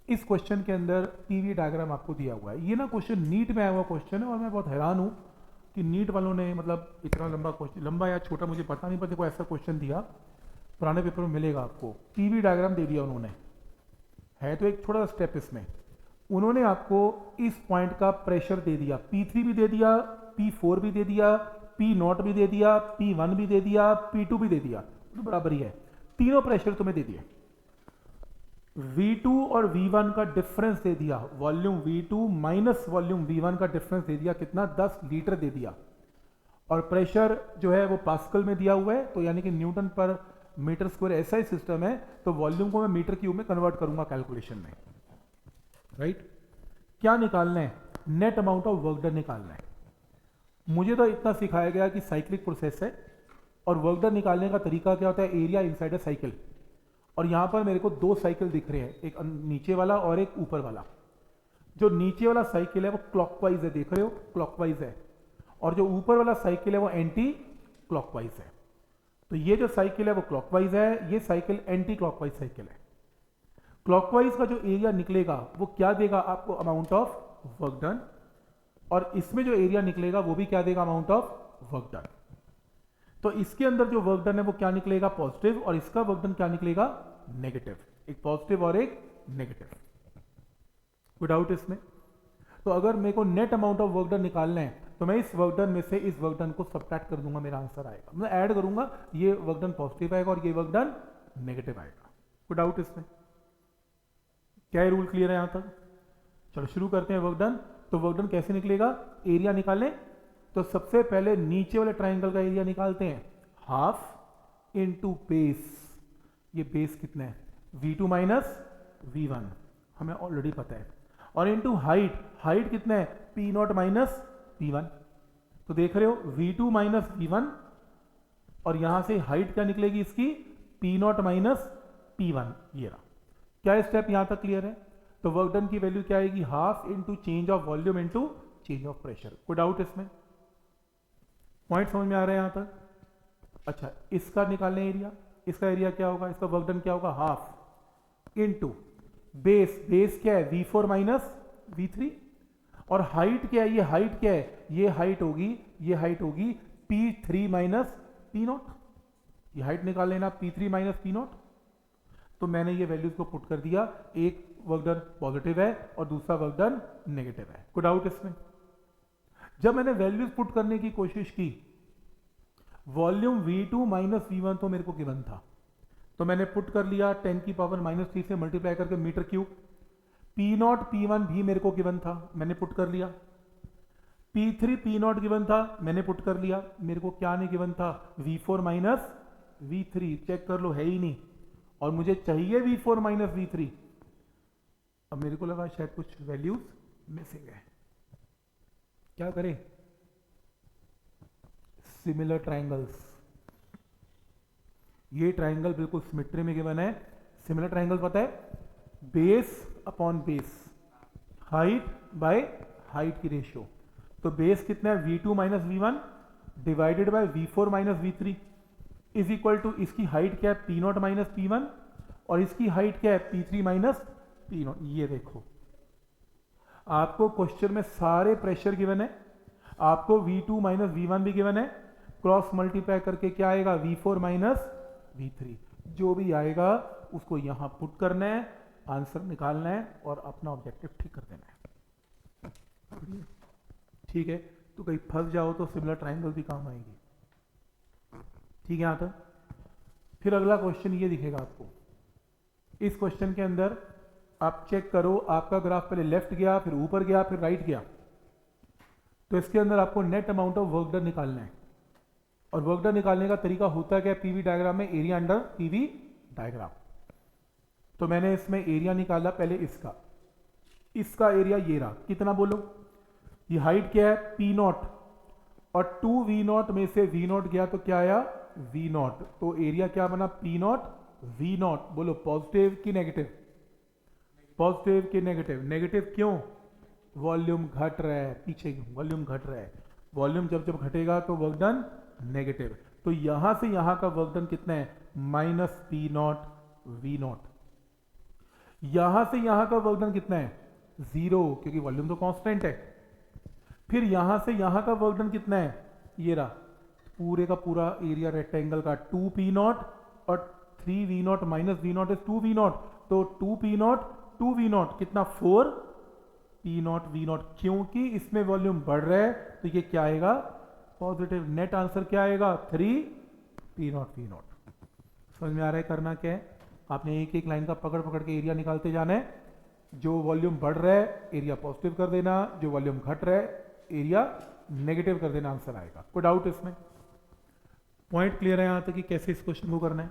इस क्वेश्चन के अंदर पीवी डायग्राम आपको दिया हुआ है। ये ना क्वेश्चन नीट में आया हुआ क्वेश्चन है और मैं बहुत हैरान हूँ कि नीट वालों ने मतलब इतना लंबा क्वेश्चन, लंबा या छोटा मुझे पता नहीं, पर देखो ऐसा क्वेश्चन दिया, पुराने पेपर में मिलेगा आपको। पीवी डायग्राम दे दिया उन्होंने, है तो एक छोटा सा स्टेप इसमें। उन्होंने आपको इस पॉइंट का प्रेशर दे दिया, P3 भी दे दिया, P4 भी दे दिया, P0 भी दे दिया, P1 भी दे दिया, P2 भी दे दिया, तो बराबर ही है, तीनों प्रेशर तुम्हें दे दिए। V2 और V1 का डिफरेंस दे दिया, volume V2 minus volume V1 का डिफरेंस दे दिया, कितना 10 लीटर दे दिया। और प्रेशर जो है वो पास्कल में दिया हुआ है, तो यानी कि न्यूटन पर मीटर स्क्वायर ऐसा ही सिस्टम है, तो वॉल्यूम को मैं मीटर क्यूब में कन्वर्ट करूंगा कैलकुलेशन में, राइट। क्या निकालना है? Net amount of work done निकालना है। मुझे तो इतना सिखाया गया कि साइक्लिक प्रोसेस है और वर्क डन निकालने का तरीका क्या होता है, एरिया इनसाइड अ साइकिल। और यहां पर मेरे को दो साइकिल दिख रहे हैं, एक नीचे वाला और एक ऊपर वाला। जो नीचे वाला साइकिल है वो क्लॉकवाइज है, देख रहे हो, क्लॉकवाइज है, और जो ऊपर वाला साइकिल है वो एंटी क्लॉकवाइज है। तो ये जो साइकिल है वो क्लॉकवाइज है, ये साइकिल एंटी क्लॉकवाइज साइकिल है। क्लॉकवाइज का जो एरिया निकलेगा वो क्या देगा आपको, अमाउंट ऑफ वर्क डन, और इसमें जो एरिया निकलेगा वो भी क्या देगा, अमाउंट ऑफ वर्क डन। तो इसके अंदर जो वर्क डन है वो क्या निकलेगा, पॉजिटिव, और इसका वर्क डन क्या निकलेगा, नेगेटिव। एक पॉजिटिव और एक नेगेटिव। कोई डाउट इसमें? तो अगर मेरे को net amount of work done निकालना है तो मैं इस वर्क डन में से इस वर्क डन को सब्ट्रैक्ट कर दूंगा, मेरा आंसर आएगा। मैं ऐड करूंगा, ये वर्क डन पॉजिटिव आएगा और ये वर्क डन नेगेटिव आएगा। कोई डाउट इसमें? क्या रूल क्लियर है यहां तक? चलो शुरू करते हैं वर्क डन। तो वर्क डन कैसे निकलेगा, एरिया निकालें तो सबसे पहले नीचे वाले ट्राइंगल का एरिया निकालते हैं, हाफ इनटू बेस। ये बेस कितना है, V2 माइनस V1, हमें ऑलरेडी पता है, और इनटू हाइट, हाइट कितना है, P0 माइनस P1। तो देख रहे हो V2 माइनस V1, और यहां से हाइट क्या निकलेगी इसकी, P0 माइनस P1। ये रहा। क्या स्टेप यहां तक क्लियर है? तो वर्क डन की वैल्यू क्या आएगी, half into change of volume into change of pressure. कोई डाउट इसमें? पॉइंट समझ में आ रहा है यहां तक? अच्छा, इसका निकालने एरिया, इसका एरिया क्या होगा, इसका वर्क डन क्या होगा, हाफ इनटू बेस, बेस क्या है, V4 माइनस V3, और हाइट क्या है, ये हाइट क्या है, ये हाइट होगी, ये हाइट होगी P3 माइनस P0। ये हाइट निकाल लेना, P3 माइनस P0। तो मैंने ये वैल्यूज को पुट कर दिया, एक वर्क डन पॉजिटिव है और दूसरा वर्क डन नेगेटिव है। कोई डाउट इसमें? जब मैंने वैल्यूज पुट करने की कोशिश की, वॉल्यूम V2 माइनस V1 तो मेरे को गिवन था, तो मैंने पुट कर लिया 10 की पावर -3 से मल्टीप्लाई करके मीटर क्यूब। P0 P1 भी मेरे को गिवन था, मैंने पुट कर लिया। P3 P0 गिवन था, मैंने पुट कर लिया। मेरे को क्या नहीं गिवन था, V4 माइनस V3, चेक कर लो, है ही नहीं, और मुझे चाहिए V4 माइनस V3। अब मेरे को लगा शायद कुछ वैल्यूज मिसिंग है, क्या करें, सिमिलर ट्राइंगल्स। ये ट्राइंगल बिल्कुल सिमेट्री में गिवन है। सिमिलर ट्राइंगल पता है, base upon base, height by height की रेशियो। तो बेस कितना है, V2 minus V1 divided by V4 minus V3 is equal to, इसकी हाइट क्या है, P0 माइनस P1, और इसकी हाइट क्या है, P3 माइनस P0। ये देखो, आपको क्वेश्चन में सारे प्रेशर गिवन है, आपको V2 माइनस V1 भी गिवन है, क्रॉस मल्टीप्लाई करके क्या आएगा, V4 माइनस V3। जो भी आएगा उसको यहां पुट करना है, आंसर निकालना है और अपना ऑब्जेक्टिव ठीक कर देना है। ठीक है, तो कहीं फंस जाओ तो सिमिलर ट्राइंगल भी काम आएगी। ठीक है यहां तक? फिर अगला क्वेश्चन ये दिखेगा आपको। इस क्वेश्चन के अंदर आप चेक करो, आपका ग्राफ पहले लेफ्ट गया, फिर ऊपर गया, फिर राइट गया। तो इसके अंदर आपको net amount of work done निकालना है, और वर्क डन निकालने का तरीका होता है क्या, पीवी डायग्राम में एरिया अंडर पीवी डायग्राम। तो मैंने इसमें एरिया निकाला पहले इसका, इसका एरिया ये रहा, कितना बोलो, ये हाइट क्या है, P0, और 2V0 में से V0 गया तो क्या आया, V0। तो एरिया क्या बना, P0 V0। बोलो पॉजिटिव की नेगेटिव, पॉजिटिव की नेगेटिव, नेगेटिव क्यों, वॉल्यूम घट रहा है, पीछे वॉल्यूम घट रहा है, वॉल्यूम जब जब घटेगा तो वर्क डन नेगेटिव। तो यहां से यहां का वर्क डन कितना है, -P0 V0। यहां से यहां का वर्क डन कितना है? 0, क्योंकि वॉल्यूम तो कांस्टेंट है। फिर यहां से यहां का वर्क डन कितना है? ये रहा, पूरे का पूरा एरिया रेक्टेंगल का 2p0 और 3v0 minus v0 is 2v0, तो 2p0 2v0 कितना 4p0 v0, क्योंकि इसमें वॉल्यूम बढ़ रहा है तो ये क्या आएगा? पॉजिटिव। नेट आंसर क्या आएगा? 3p0 v0। समझ में आ रहा है करना क्या है? आपने एक एक लाइन का पकड़ पकड़ के एरिया निकालते जाना है। जो वॉल्यूम बढ़ रहा है एरिया पॉजिटिव कर देना, जो वॉल्यूम घट रहा है एरिया नेगेटिव कर देना, आंसर आएगा। कोई डाउट इसमें? पॉइंट क्लियर है यहां तक कि कैसे इस क्वेश्चन को करना है?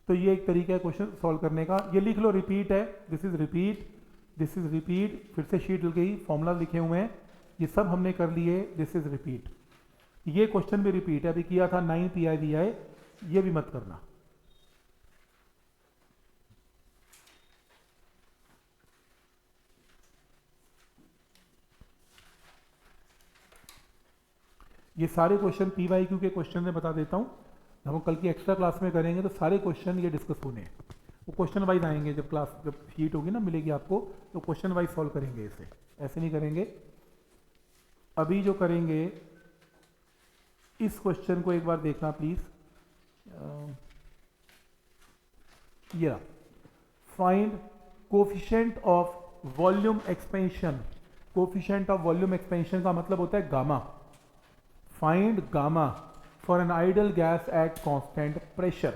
तो ये एक तरीका है क्वेश्चन सॉल्व करने का। ये लिख लो, रिपीट है, this is repeat, this is repeat. फिर से शीट लिख गई, फॉर्मूला लिखे हुए हैं, ये सब हमने कर लिए। दिस इज रिपीट, ये क्वेश्चन भी रिपीट है, अभी किया था 9PIVI, ये भी मत करना। ये सारे क्वेश्चन PYQ के क्वेश्चन में बता देता हूँ, जब हम कल की एक्स्ट्रा क्लास में करेंगे तो सारे क्वेश्चन ये डिस्कस होने हैं। वो क्वेश्चन वाइज आएंगे, जब शीट होगी ना मिलेगी आपको, तो क्वेश्चन वाइज सॉल्व करेंगे इसे, ऐसे नहीं करेंगे। अभी जो करेंगे इस क्वेश्चन को एक बार देखना प्लीज। ये find coefficient of volume expansion. Coefficient of volume expansion का मतलब होता है gamma. Find gamma for an ideal gas at constant pressure.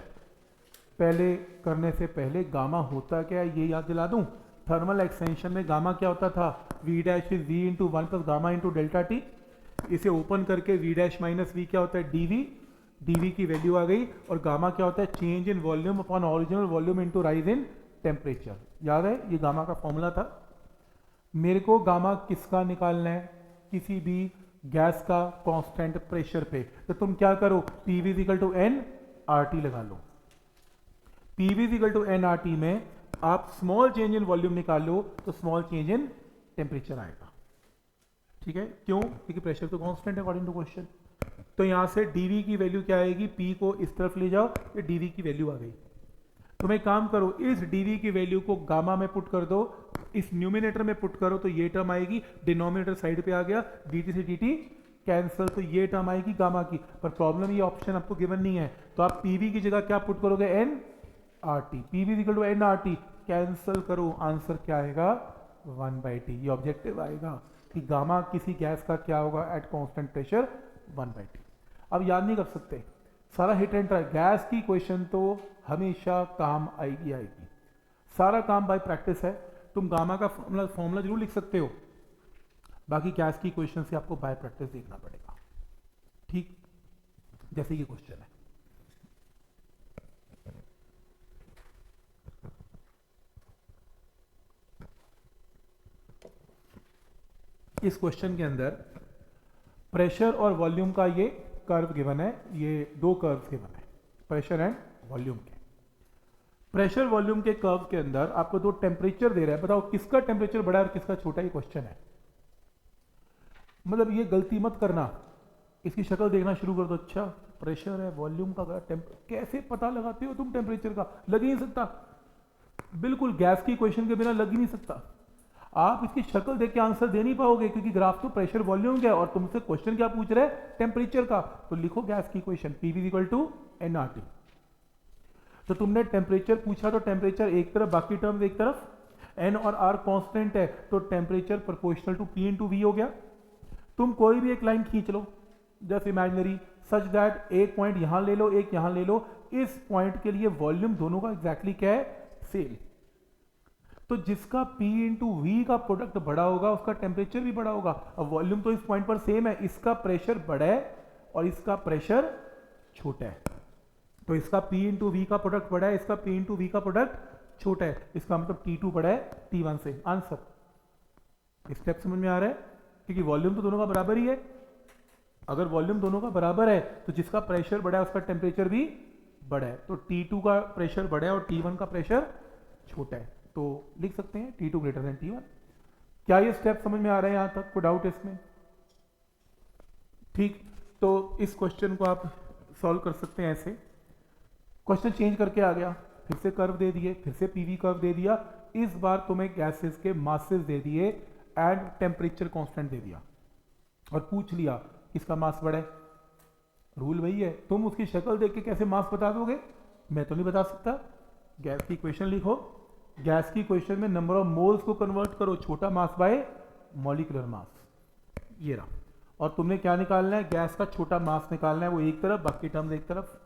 पहले करने से पहले गामा होता क्या है ये याद दिला दूं। थर्मल एक्सटेंशन में गामा क्या होता था? V dash is V into 1 plus gamma into delta T. इसे ओपन करके V डैश माइनस V क्या होता है? dV। dV की वैल्यू आ गई। और गामा क्या होता है? Change in volume upon original volume into rise in temperature. याद है ये गामा का फॉर्मूला था। मेरे को गामा किसका निकालना है? किसी भी गैस का कांस्टेंट प्रेशर पे। तो तुम क्या करो, PV equal to N RT लगा लो। PV equal to N RT में आप स्मॉल चेंज इन वॉल्यूम निकाल लो तो स्मॉल चेंज इन टेम्परेचर आएगा। ठीक है, क्यों? क्योंकि प्रेशर तो कांस्टेंट है अकॉर्डिंग टू क्वेश्चन। तो यहां से dV की वैल्यू क्या आएगी? P को इस तरफ ले जाओ, ये dV की वैल्यू आ गई। तुम एक काम करो, इस dV की वैल्यू को गामा में पुट कर दो, इस न्यूमिनेटर में पुट करो तो ये टर्म आएगी, डिनोमिनेटर साइड पे आ गया, dt से dt कैंसिल, तो ये टर्म आएगी गामा की। पर प्रॉब्लम, ये ऑप्शन आपको गिवन नहीं है, तो आप PV की जगह क्या पुट करोगे? N RT। PV equal to N RT cancel करो, आंसर क्या आएगा? 1/T। ये ऑब्जेक्टिव आएगा कि गामा किसी गैस का क्या होगा एट कांस्टेंट प्रेशर? 1/T। अब याद नहीं कर सकते, सारा हिट एंड ट्राई। गैस की क्वेश्चन तो हमेशा काम आएगी आएगी, सारा काम बाय प्रैक्टिस है। तुम गामा का फॉर्मूला जरूर लिख सकते हो, बाकी गैस की क्वेश्चन से आपको बाय प्रैक्टिस देखना पड़ेगा। ठीक, जैसे ये क्वेश्चन है, इस क्वेश्चन के अंदर प्रेशर और वॉल्यूम का ये कर्व गिवन है, ये दो कर्व्स गिवन है, प्रेशर एंड वॉल्यूम के। प्रेशर वॉल्यूम के कर्व के अंदर आपको दो टेम्परेचर दे रहा है, बताओ किसका टेम्परेचर बड़ा है और किसका छोटा? ये क्वेश्चन है। मतलब ये गलती मत करना, इसकी शक्ल देखना शुरू कर दो। अच्छा प्रेशर है, वॉल्यूम का कैसे पता लगाते हो तुम टेम्परेचर का? लग ही नहीं सकता, बिल्कुल गैस की क्वेश्चन के बिना लग ही नहीं सकता। आप इसकी शक्ल देख के आंसर दे नहीं पाओगे, क्योंकि ग्राफ तो प्रेशर वॉल्यूम का है और तुमसे क्वेश्चन क्या पूछ रहे हैं? टेम्परेचर का। तो लिखो गैस की equation, PV equal to N RT। तो तुमने टेम्परेचर पूछा तो टेम्परेचर एक तरफ, बाकी टर्म्स एक तरफ। N और R कांस्टेंट है तो temperature proportional to P into V हो गया। तुम कोई भी एक लाइन खींच लो जस्ट इमेजिनरी, सच दैट एक पॉइंट यहां ले लो, एक यहां ले लो। इस पॉइंट के लिए वॉल्यूम दोनों का एग्जैक्टली क्या है? सेम। तो जिसका P इंटू V का प्रोडक्ट बड़ा होगा उसका टेम्परेचर भी बड़ा होगा। अब वॉल्यूम तो इस पॉइंट पर सेम है, इसका प्रेशर बड़ा है और इसका प्रेशर छोटा है, तो इसका P इंटू V का प्रोडक्ट बड़ा है, इसका P इंटू V का प्रोडक्ट छोटा है। इसका मतलब T2 बड़ा है T1 से। आंसर स्टेप समझ में आ रहा है? क्योंकि वॉल्यूम तो दोनों का बराबर ही है। अगर वॉल्यूम दोनों का बराबर है तो जिसका प्रेशर बड़ा है उसका टेम्परेचर भी बड़ा है। तो T2 का प्रेशर बड़ा है और T1 का प्रेशर छोटा है, तो लिख सकते हैं T2 ग्रेटर देन T1। क्या ये स्टेप समझ में आ रहा है? यहां तक कोई डाउट इसमें? ठीक, तो इस क्वेश्चन को आप सॉल्व कर सकते हैं ऐसे। क्वेश्चन चेंज करके आ गया, फिर से कर्व दे दिए, फिर से PV कर्व दे दिया, इस बार तुम्हें गैसेस के मासेस दे दिए एंड टेम्परेचर कांस्टेंट दे दिया और पूछ लिया किसका मास बढ़े, रूल वही है। तुम उसकी शक्ल देख के कैसे मास बता दोगे? मैं तो नहीं बता सकता। गैस की इक्वेशन लिखो, गैस की इक्वेशन में नंबर ऑफ मोल्स को कन्वर्ट करो, छोटा मास बाय मॉलिक्यूलर मास, ये रहा। और तुमने क्या निकालना है? गैस का छोटा मास निकालना है, वो एक तरफ, बाकी टर्म्स एक तरफ।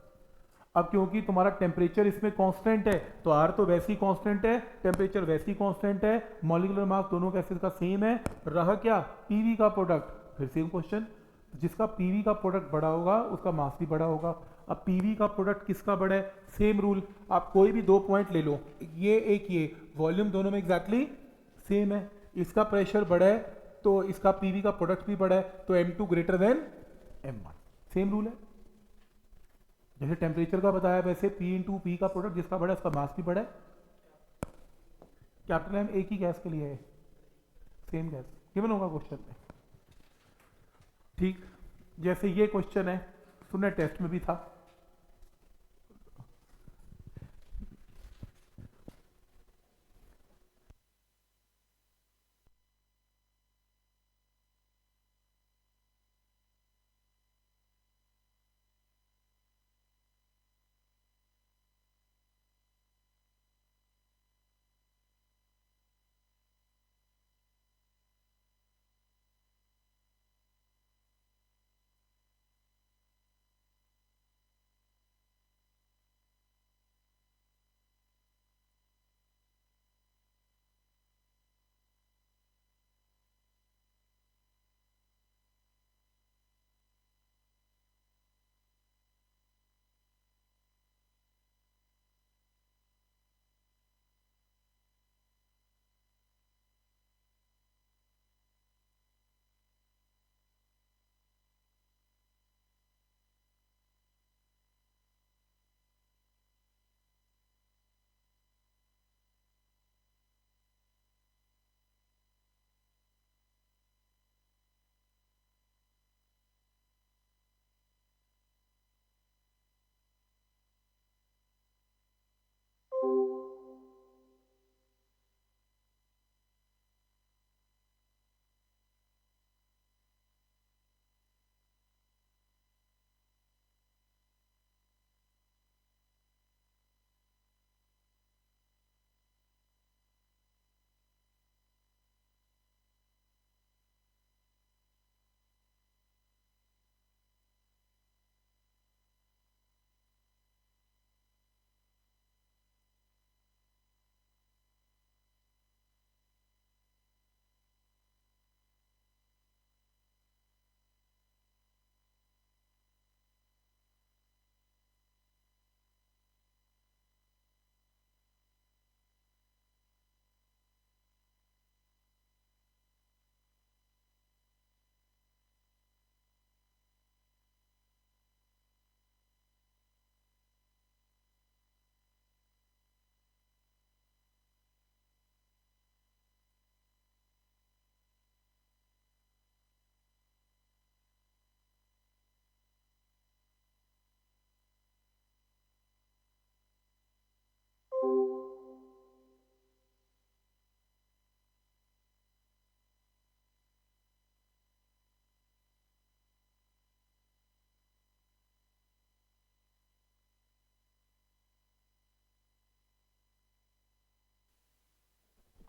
अब क्योंकि तुम्हारा टेम्परेचर इसमें कांस्टेंट है तो आर तो वैसे ही कांस्टेंट है, टेम्परेचर वैसे ही कांस्टेंट है, मॉलिक्यूलर मास दोनों गैसेस का सेम है, रहा क्या? पीवी का प्रोडक्ट। फिर सेम क्वेश्चन, जिसका पीवी का प्रोडक्ट बड़ा होगा उसका मास भी बड़ा होगा। अब पीवी का प्रोडक्ट किसका बड़ा है? सेम रूल, आप कोई भी दो पॉइंट ले लो, ये एक ये, वॉल्यूम दोनों में एग्जैक्टली सेम है, इसका प्रेशर बड़ा है तो इसका पीवी का प्रोडक्ट भी बड़ा है, तो M2 greater than M1, same rule है। जैसे टेम्परेचर का बताया वैसे P इंटू पी का प्रोडक्ट जिसका बड़ा है उसका मास भी बड़ा है। कैपिटल M एक ही गैस के लिए है, सेम गैस गिवन होगा क्वेश्चन में। ठीक, जैसे ये क्वेश्चन है, सुनने टेस्ट में भी था।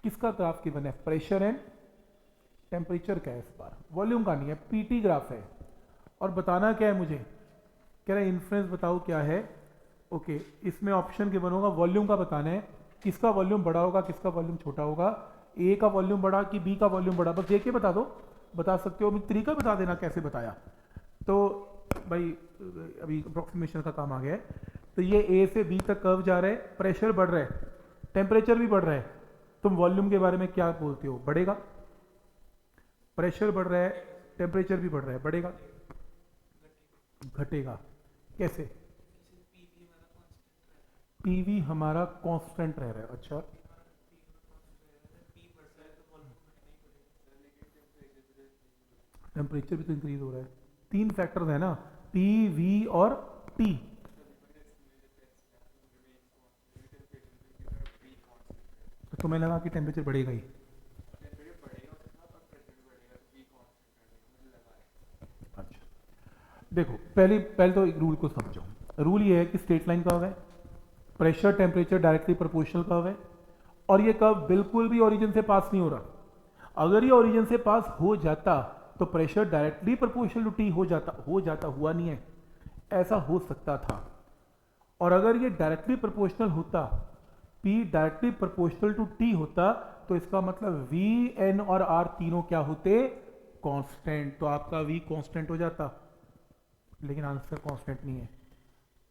किसका ग्राफ गिवन है? प्रेशर एंड टेम्परेचर का है, इस बार वॉल्यूम का नहीं है, पीटी ग्राफ है। और बताना क्या है मुझे? कह रहा है इन्फ्लुएंस बताओ क्या है। ओके, इसमें ऑप्शन गिवन होगा, वॉल्यूम का बताना है, किसका वॉल्यूम बड़ा होगा किसका वॉल्यूम छोटा होगा, ए का वॉल्यूम बड़ा कि बी का वॉल्यूम बड़ा, बस देख के बता दो, बता सकते हो, अभी तरीका बता देना कैसे बताया। तो भाई अभी अप्रोक्सीमेशन का काम आ गया है। तो ये ए से बी तक कर्व जा रहा है, प्रेशर बढ़ रहा है, टेम्परेचर भी बढ़ रहा है, तुम वॉल्यूम के बारे में क्या बोलते हो? बढ़ेगा। प्रेशर बढ़ रहा है, टेम्परेचर भी बढ़ रहा है, बढ़ेगा घटेगा? कैसे? पीवी हमारा कांस्टेंट रह रहा है। अच्छा, टेम्परेचर भी तो इंक्रीज हो रहा है, तीन फैक्टर्स है ना, पी वी और टी। तो तो मैं लगा कि टेम्परेचर बढ़ेगा ही। अच्छा देखो, पहले तो एक रूल को समझो। रूल ये है कि स्ट्रेट लाइन कर्व है, pressure temperature directly proportional curve है, और ये कर्व बिल्कुल भी ओरिजिन से पास नहीं हो रहा। अगर ये ओरिजिन से पास हो जाता तो pressure directly proportional to T हो जाता, हुआ नहीं है, ऐसा हो सकता था। और अगर ये डायरेक्टली प्रोपोर्शनल होता, P directly proportional to T होता, तो इसका मतलब V, N और R तीनों क्या होते? कांस्टेंट। तो आपका V कांस्टेंट हो जाता, लेकिन आंसर कांस्टेंट नहीं है।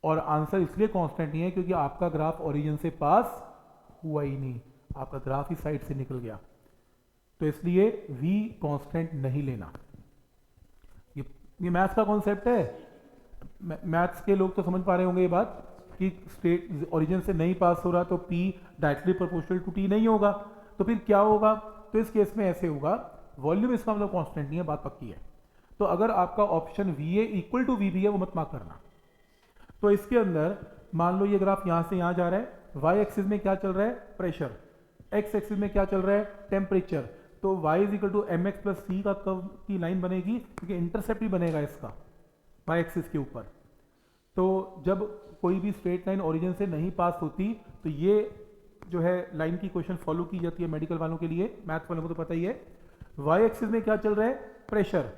और आंसर इसलिए कांस्टेंट नहीं है क्योंकि आपका ग्राफ ओरिजिन से पास हुआ ही नहीं, आपका ग्राफ ही साइड से निकल गया। तो इसलिए V कांस्टेंट नहीं लेना। ये मैथ्स का कॉन्सेप्ट है। मैथ्स के लोग तो समझ पा रहे होंगे ये बात कि स्ट्रेट ओरिजिन से नहीं पास हो रहा तो P directly proportional to T नहीं होगा। तो फिर क्या होगा? तो इस केस में ऐसे होगा, वॉल्यूम इसका मतलब कांस्टेंट नहीं है, बात पक्की है। तो अगर आपका option VA equal to VB है, वो मत मार्क करना। तो इसके अंदर मान लो ये ग्राफ यहां से यहां जा रहा है, y एक्सिस में क्या चल रहा है? प्रेशर। x एक्सिस में क्या चल रहा है? टेम्परेचर। तो y is equal to mx plus c का कर्व की लाइन बनेगी, क्योंकि इंटरसेप्ट भी बनेगा इसका y एक्सिस के ऊपर। तो जब कोई भी स्ट्रेट लाइन ओरिजिन से नहीं पास होती तो ये जो है लाइन की क्वेश्चन फॉलो की जाती है मेडिकल वालों के लिए, मैथ वालों को तो पता ही है। y एक्सिस में क्या चल रहा है? प्रेशर।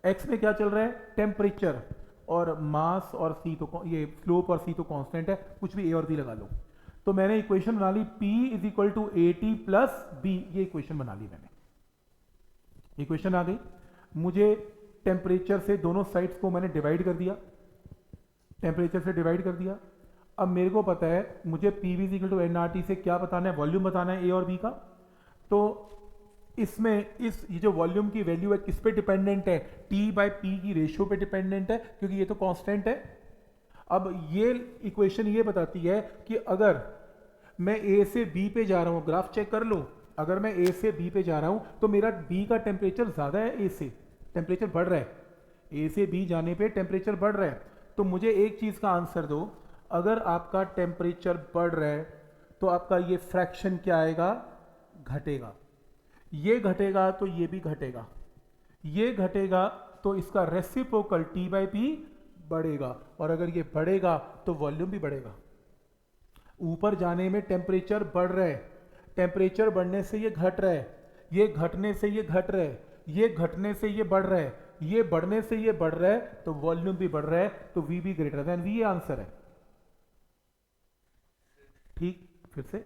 x में क्या चल रहा है? टेम्परेचर। और मास और c तो ये स्लोप और c तो कांस्टेंट है, कुछ भी a और b लगा लो। तो मैंने इक्वेशन बना ली P is equal to AT plus B, ये इक्वेशन बना ली मैंने। इक्वेशन आ गई। मुझे टेम्परेचर से दोनों साइड्स को मैंने डिवाइड कर दिया, टेम्परेचर से डिवाइड कर दिया। अब मेरे को पता है मुझे PV is equal to nRT से क्या बताना है? वॉल्यूम बताना है A और B का। तो इसमें ये जो वॉल्यूम की वैल्यू है किस पे डिपेंडेंट है? T बाई P की रेशियो पे डिपेंडेंट है, क्योंकि ये तो कांस्टेंट है। अब ये इक्वेशन ये बताती है कि अगर मैं A से B पे जा रहा हूँ, ग्राफ चेक कर लो, अगर मैं A से B पे जा रहा हूँ तो मेरा B का टेम्परेचर ज़्यादा है, A से टेम्परेचर बढ़ रहा है। A से B जाने पे टेम्परेचर बढ़ रहा है। तो मुझे एक चीज़ का आंसर दो, अगर आपका टेम्परेचर बढ़ रहा है तो आपका ये फ्रैक्शन क्या आएगा? घटेगा। ये घटेगा तो ये भी घटेगा, ये घटेगा तो इसका रेसिप्रोकल T बाई P बढ़ेगा, और अगर ये बढ़ेगा तो वॉल्यूम भी बढ़ेगा। ऊपर जाने में टेम्परेचर बढ़ रहा है, टेम्परेचर बढ़ने से ये घट रहा है, ये घटने से ये घट रहा है, ये घटने से ये बढ़ रहा है, ये बढ़ने से ये बढ़ रहा है, तो वॉल्यूम भी बढ़ रहा है, तो V भी ग्रेटर देन V, ये आंसर है। ठीक, फिर से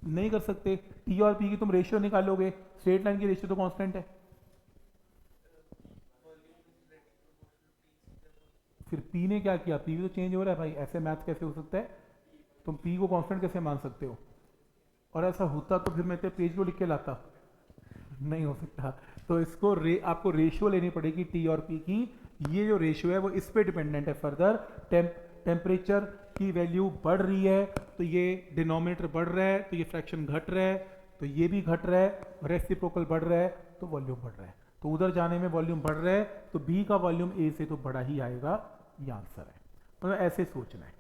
नहीं कर सकते। T और P की तुम रेशियो निकालोगे, स्ट्रेट लाइन की रेशियो तो कांस्टेंट है। फिर P ने क्या किया? P भी तो चेंज हो रहा है भाई, ऐसे मैथ कैसे हो सकता है? तुम P को कांस्टेंट कैसे मान सकते हो? और ऐसा होता तो फिर मैं तो पेज को लिख के लाता, नहीं हो सकता। तो इसको आपको रेशियो लेनी पड़ेगी T और P की। ये जो रेशियो है वो इस पे डिपेंडेंट है फर्दर। टेम्परेचर की वैल्यू बढ़ रही है तो ये डिनोमिनेटर बढ़ रहा है, तो ये फ्रैक्शन घट रहा है, तो ये भी घट रहा है, रेसिप्रोकल बढ़ रहा है तो वॉल्यूम बढ़ रहा है। तो उधर जाने में वॉल्यूम बढ़ रहा है तो B का वॉल्यूम A से तो बड़ा ही आएगा, ये आंसर है। मतलब ऐसे सोचना है।